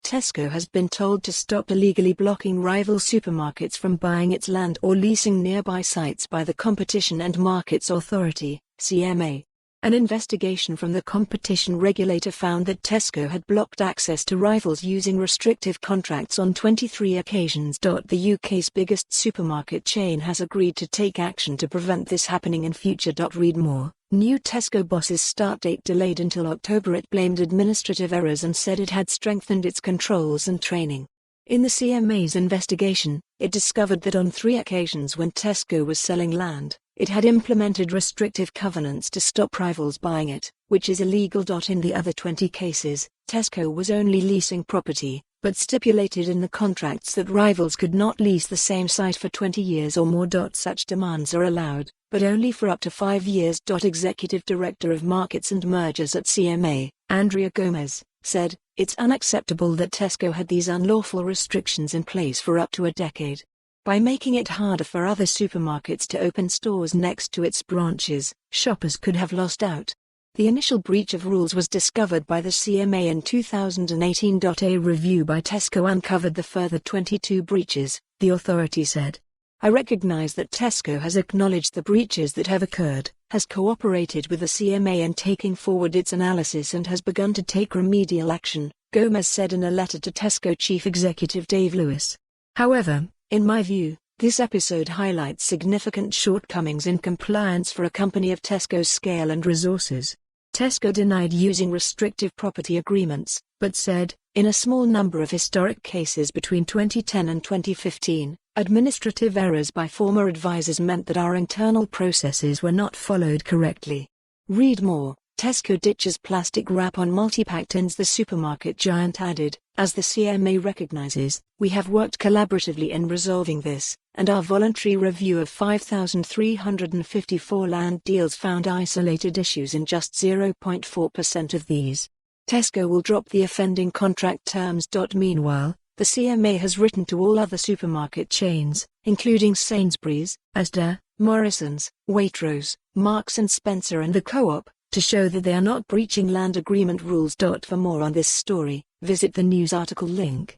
Tesco has been told to stop illegally blocking rival supermarkets from buying its land or leasing nearby sites by the Competition and Markets Authority, CMA. An investigation from the competition regulator found that Tesco had blocked access to rivals using restrictive contracts on 23 occasions. The UK's biggest supermarket chain has agreed to take action to prevent this happening in future. Read more. New Tesco boss's start date delayed until October. It blamed administrative errors and said it had strengthened its controls and training. In the CMA's investigation, it discovered that on 3 occasions when Tesco was selling land, it had implemented restrictive covenants to stop rivals buying it, which is illegal. In the other 20 cases, Tesco was only leasing property, but stipulated in the contracts that rivals could not lease the same site for 20 years or more. Such demands are allowed, but only for up to 5 years. Executive Director of Markets and Mergers at CMA, Andrea Gomes, said, "It's unacceptable that Tesco had these unlawful restrictions in place for up to a decade. By making it harder for other supermarkets to open stores next to its branches, shoppers could have lost out." The initial breach of rules was discovered by the CMA in 2018. A review by Tesco uncovered the further 22 breaches, the authority said. "I recognize that Tesco has acknowledged the breaches that have occurred, has cooperated with the CMA in taking forward its analysis and has begun to take remedial action," Gomes said in a letter to Tesco Chief Executive Dave Lewis. However, in my view, this episode highlights significant shortcomings in compliance for a company of Tesco's scale and resources. Tesco denied using restrictive property agreements, but said, in a small number of historic cases between 2010 and 2015, administrative errors by former advisors meant that our internal processes were not followed correctly. Read more. Tesco ditches plastic wrap on multi-pack tins. The supermarket giant added, "As the CMA recognizes, we have worked collaboratively in resolving this, and our voluntary review of 5,354 land deals found isolated issues in just 0.4% of these. Tesco will drop the offending contract terms." Meanwhile, the CMA has written to all other supermarket chains, including Sainsbury's, Asda, Morrisons, Waitrose, Marks and Spencer and the Co-op, to show that they are not breaching land agreement rules. For more on this story, visit the news article link.